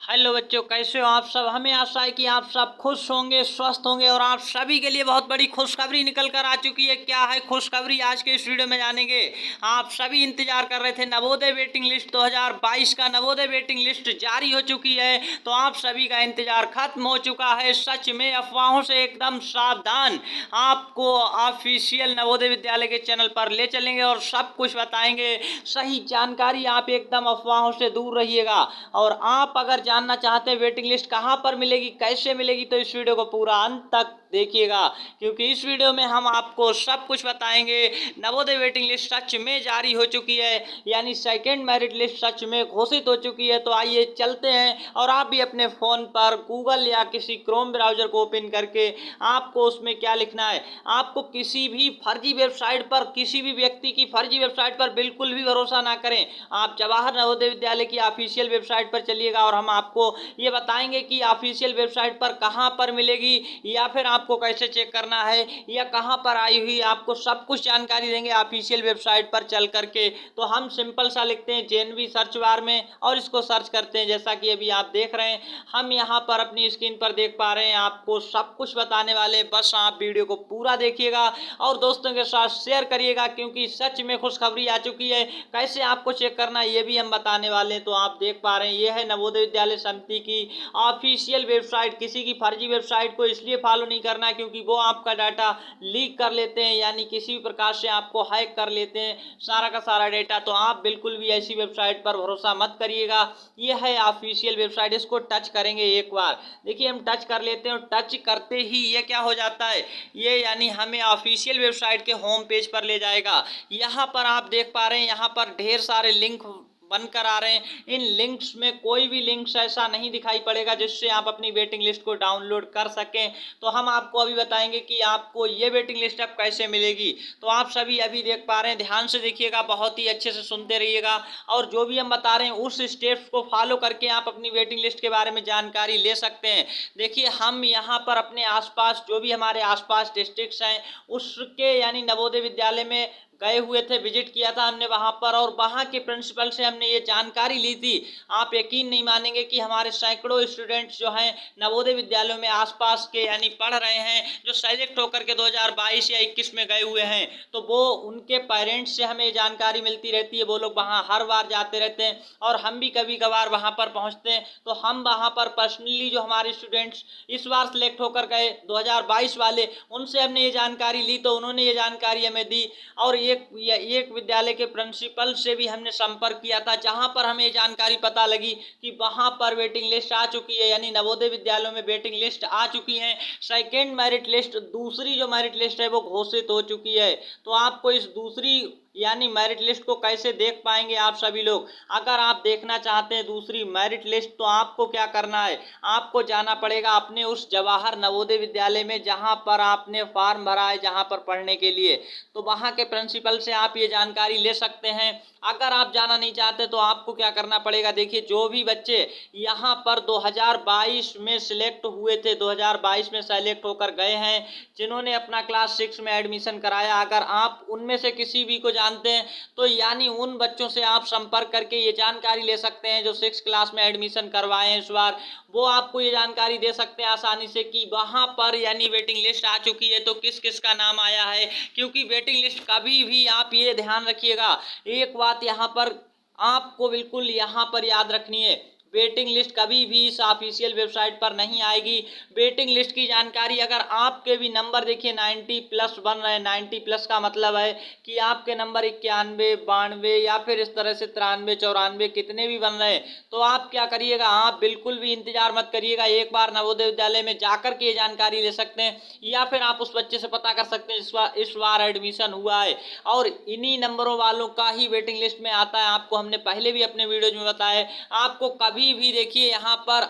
Hello बच्चों, कैसे हो आप सब। हमें आशा है कि आप सब खुश होंगे, स्वस्थ होंगे और आप सभी के लिए बहुत बड़ी खुशखबरी निकल कर आ चुकी है। क्या है खुशखबरी, आज के इस वीडियो में जानेंगे। आप सभी इंतजार कर रहे थे नवोदय वेटिंग लिस्ट 2022 का नवोदय वेटिंग लिस्ट जारी हो चुकी है। तो आप सभी का इंतजार खत्म हो चुका है। सच में अफवाहों से एकदम सावधान, आपको ऑफिशियल नवोदय विद्यालय के चैनल पर ले चलेंगे और सब कुछ बताएंगे, सही जानकारी। आप एकदम अफवाहों से दूर रहिएगा। और आप अगर जानना चाहते हैं वेटिंग लिस्ट कहां पर मिलेगी, कैसे मिलेगी, तो इस वीडियो को पूरा अंत तक देखिएगा, क्योंकि इस वीडियो में हम आपको सब कुछ बताएंगे। नवोदय वेटिंग लिस्ट सच में जारी हो चुकी है, यानी सेकंड मेरिट लिस्ट सच में घोषित हो चुकी है। तो आइए चलते हैं और आप भी अपने फोन पर गूगल या किसी क्रोम ब्राउजर को ओपन करके आपको उसमें क्या लिखना है। आपको किसी भी फर्जी वेबसाइट पर, किसी भी व्यक्ति की फर्जी वेबसाइट पर बिल्कुल भी भरोसा ना करें। आप जवाहर नवोदय विद्यालय की ऑफिशियल वेबसाइट पर चलिएगा और हम आपको ये बताएंगे कि ऑफिशियल वेबसाइट पर कहां पर मिलेगी, या फिर आपको कैसे चेक करना है, या कहां पर आई हुई, आपको सब कुछ जानकारी देंगे ऑफिशियल वेबसाइट पर चल करके। तो हम सिंपल सा लिखते हैं जेएनवी सर्च बार में और इसको सर्च करते हैं। जैसा कि अभी आप देख रहे हैं, हम यहाँ पर अपनी स्क्रीन पर देख पा रहे हैं, आपको सब कुछ बताने वाले। बस आप वीडियो को पूरा देखिएगा और दोस्तों के साथ शेयर करिएगा, क्योंकि सच में खुशखबरी आ चुकी है। कैसे आपको चेक करना है ये भी हम बताने वाले हैं। तो आप देख पा रहे हैं, ये है नवोदय विद्यालय समिति की ऑफिशियल वेबसाइट। किसी की फर्जी वेबसाइट को इसलिए फॉलो नहीं करना है क्योंकि वो आपका डाटा लीक कर लेते हैं, यानी किसी भी प्रकार से आपको हैक कर लेते हैं सारा का सारा डेटा। तो आप बिल्कुल भी ऐसी वेबसाइट पर भरोसा मत करिएगा। ये है ऑफिशियल वेबसाइट, इसको टच करेंगे एक बार। देखिए हम टच कर लेते हैं और टच करते ही ये क्या हो जाता है, ये यानी हमें ऑफिशियल वेबसाइट के होम पेज पर ले जाएगा। यहाँ पर आप देख पा रहे हैं, यहाँ पर ढेर सारे लिंक बनकर आ रहे हैं। इन लिंक्स में कोई भी लिंक्स ऐसा नहीं दिखाई पड़ेगा जिससे आप अपनी वेटिंग लिस्ट को डाउनलोड कर सकें। तो हम आपको अभी बताएंगे कि आपको ये वेटिंग लिस्ट अब कैसे मिलेगी। तो आप सभी अभी देख पा रहे हैं, ध्यान से देखिएगा, बहुत ही अच्छे से सुनते रहिएगा और जो भी हम बता रहे हैं उस स्टेप्स को फॉलो करके आप अपनी वेटिंग लिस्ट के बारे में जानकारी ले सकते हैं। देखिए हम यहाँ पर अपने आसपास, जो भी हमारे आसपास डिस्ट्रिक्ट्स हैं उसके, यानी नवोदय विद्यालय में गए हुए थे, विजिट किया था हमने वहां पर, और वहां के प्रिंसिपल से हमने ये जानकारी ली थी। आप यकीन नहीं मानेंगे कि हमारे सैकड़ों स्टूडेंट्स जो हैं नवोदय विद्यालयों में आसपास के, यानी पढ़ रहे हैं, जो सेलेक्ट होकर के 2022 या 21 में गए हुए हैं, तो वो उनके पेरेंट्स से हमें जानकारी मिलती रहती है। वो लोग वहाँ हर बार जाते रहते हैं और हम भी कभी कभार वहाँ पर पहुँचते हैं। तो हम वहाँ पर पर्सनली जो हमारे स्टूडेंट्स इस बार सेलेक्ट होकर गए 2022 वाले, उनसे हमने ये जानकारी ली, तो उन्होंने ये जानकारी हमें दी। और एक विद्यालय के प्रिंसिपल से भी हमने संपर्क किया था, जहां पर हमें जानकारी पता लगी कि वहां पर वेटिंग लिस्ट आ चुकी है, यानी नवोदय विद्यालयों में वेटिंग लिस्ट आ चुकी है। सेकेंड मेरिट लिस्ट, दूसरी जो मेरिट लिस्ट है वो घोषित हो चुकी है। तो आपको इस दूसरी यानी मेरिट लिस्ट को कैसे देख पाएंगे आप सभी लोग। अगर आप देखना चाहते हैं दूसरी मेरिट लिस्ट, तो आपको क्या करना है, आपको जाना पड़ेगा अपने उस जवाहर नवोदय विद्यालय में जहां पर आपने फॉर्म भरा है, जहां पर पढ़ने के लिए। तो वहां के प्रिंसिपल से आप ये जानकारी ले सकते हैं। अगर आप जाना नहीं चाहते तो आपको क्या करना पड़ेगा, देखिए जो भी बच्चे यहाँ पर 2022 में सिलेक्ट हुए थे, 2022 में सेलेक्ट होकर गए हैं, जिन्होंने अपना क्लास 6 में एडमिशन कराया, अगर आप उनमें से किसी भी को जानते हैं तो यानी उन बच्चों से आप संपर्क करके ये जानकारी ले सकते हैं जो 6 क्लास में एडमिशन करवाए हैं इस बार। वो आपको ये जानकारी दे सकते हैं आसानी से कि वहां पर यानी वेटिंग लिस्ट आ चुकी है तो किस किस का नाम आया है। क्योंकि वेटिंग लिस्ट कभी भी, आप ये ध्यान रखिएगा, एक बात यहाँ पर आपको बिल्कुल यहाँ पर याद रखनी है, वेटिंग लिस्ट कभी भी इस ऑफिशियल वेबसाइट पर नहीं आएगी। वेटिंग लिस्ट की जानकारी, अगर आपके भी नंबर देखिए 90 प्लस बन रहे हैं, 90 प्लस का मतलब है कि आपके नंबर 91, 92 या फिर इस तरह से 93, 94 कितने भी बन रहे हैं, तो आप क्या करिएगा, आप बिल्कुल भी इंतजार मत करिएगा। एक बार नवोदय विद्यालय में जाकर के ये जानकारी ले सकते हैं, या फिर आप उस बच्चे से पता कर सकते हैं इस बार एडमिशन हुआ है और इन्हीं नंबरों वालों का ही वेटिंग लिस्ट में आता है। आपको हमने पहले भी अपने वीडियोज में बताया है। आपको कभी भी देखिए यहाँ पर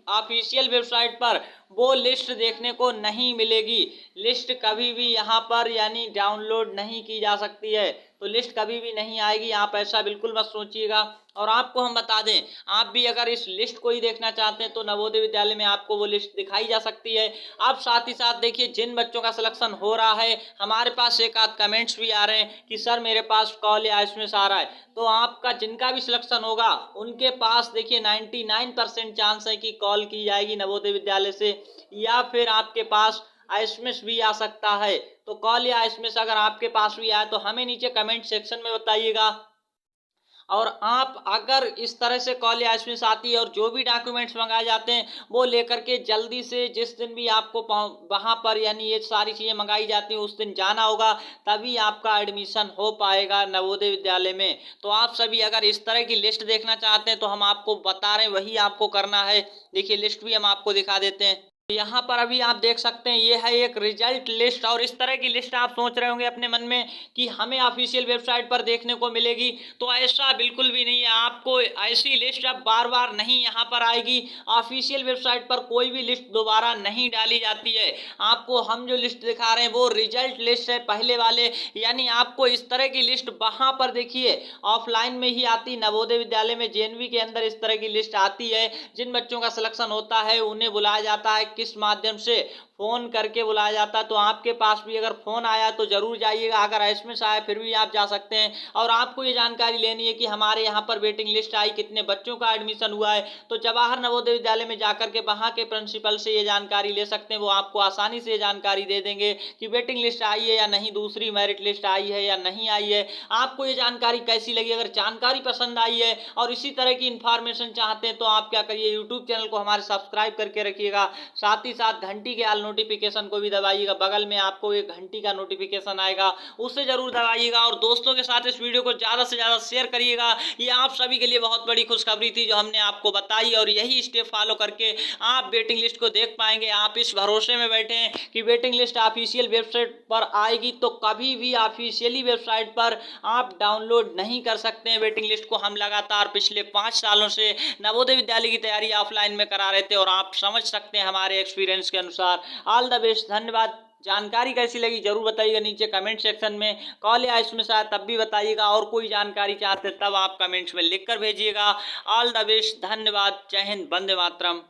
ऑफिशियल वेबसाइट पर वो लिस्ट देखने को नहीं मिलेगी। लिस्ट कभी भी यहाँ पर यानी डाउनलोड नहीं की जा सकती है। तो लिस्ट कभी भी नहीं आएगी, आप ऐसा बिल्कुल मत सोचिएगा। और आपको हम बता दें, आप भी अगर इस लिस्ट को ही देखना चाहते हैं तो नवोदय विद्यालय में आपको वो लिस्ट दिखाई जा सकती है। अब साथ ही साथ देखिए, जिन बच्चों का सिलेक्शन हो रहा है, हमारे पास एक आध कमेंट्स भी आ रहे हैं कि सर मेरे पास कॉल या एसएमएस आ रहा है, तो आपका जिनका भी सिलेक्शन होगा उनके पास देखिए 99% चांस है कि कॉल की जाएगी नवोदय विद्यालय से, या फिर आपके पास एसएमएस भी आ सकता है। तो कॉल या एसएमएस अगर आपके पास भी आए तो हमें नीचे कमेंट सेक्शन में बताइएगा। और आप अगर इस तरह से कॉल या एसएमएस आती है और जो भी डॉक्यूमेंट्स मंगाए जाते हैं वो लेकर के जल्दी से, जिस दिन भी आपको वहां पर यानी ये सारी चीज़ें मंगाई जाती हैं उस दिन जाना होगा, तभी आपका एडमिशन हो पाएगा नवोदय विद्यालय में। तो आप सभी अगर इस तरह की लिस्ट देखना चाहते हैं तो हम आपको बता रहे हैं, वही आपको करना है। देखिए लिस्ट भी हम आपको दिखा देते हैं। यहाँ पर अभी आप देख सकते हैं, ये है एक रिजल्ट लिस्ट। और इस तरह की लिस्ट आप सोच रहे होंगे अपने मन में कि हमें ऑफिशियल वेबसाइट पर देखने को मिलेगी, तो ऐसा बिल्कुल भी नहीं है। आपको ऐसी लिस्ट अब बार बार नहीं यहाँ पर आएगी। ऑफिशियल वेबसाइट पर कोई भी लिस्ट दोबारा नहीं डाली जाती है। आपको हम जो लिस्ट दिखा रहे हैं वो रिजल्ट लिस्ट है पहले वाले, यानी आपको इस तरह की लिस्ट वहां पर देखिए ऑफलाइन में ही आती, नवोदय विद्यालय में जेएनवी के अंदर इस तरह की लिस्ट आती है। जिन बच्चों का सिलेक्शन होता है उन्हें बुलाया जाता है, किस माध्यम से, फोन करके बुलाया जाता है। तो आपके पास भी अगर फोन आया तो जरूर जाइएगा, अगर एसएमएस आया फिर भी आप जा सकते हैं। और आपको ये जानकारी लेनी है कि हमारे यहाँ पर वेटिंग लिस्ट आई, कितने बच्चों का एडमिशन हुआ है, तो जवाहर नवोदय विद्यालय में जाकर के वहाँ के प्रिंसिपल से ये जानकारी ले सकते हैं। वो आपको आसानी से जानकारी दे देंगे कि वेटिंग लिस्ट आई है या नहीं, दूसरी मेरिट लिस्ट आई है या नहीं आई है। आपको ये जानकारी कैसी लगी? अगर जानकारी पसंद आई है और इसी तरह की इंफॉर्मेशन चाहते हैं तो आप क्या करिए, यूट्यूब चैनल को हमारे सब्सक्राइब करके रखिएगा, साथ ही साथ घंटी के नोटिफिकेशन को भी दबाइएगा। बगल में आपको एक घंटी का नोटिफिकेशन आएगा, उसे जरूर दबाइएगा। और दोस्तों के साथ इस वीडियो को ज्यादा से ज्यादा शेयर करिएगा। ये आप सभी के लिए बहुत बड़ी खुशखबरी थी जो हमने आपको बताई, और यही स्टेप फॉलो करके आप वेटिंग लिस्ट को देख पाएंगे। आप इस भरोसे में बैठे हैं कि वेटिंग लिस्ट ऑफिशियल वेबसाइट पर आएगी, तो कभी भी ऑफिशियली वेबसाइट पर आप डाउनलोड नहीं कर सकते हैं वेटिंग लिस्ट को। हम लगातार पिछले 5 सालों से नवोदय विद्यालय की तैयारी ऑफलाइन में करा रहे थे, और आप समझ सकते हैं हमारे एक्सपीरियंस के अनुसार। ऑल द बेस्ट, धन्यवाद। जानकारी कैसी लगी जरूर बताइएगा नीचे कमेंट सेक्शन में। कॉल या इसमें शायद तब भी बताइएगा, और कोई जानकारी चाहते तब आप कमेंट्स में लिख कर भेजिएगा। ऑल द बेस्ट, धन्यवाद, जय हिंद, वंदे मातरम।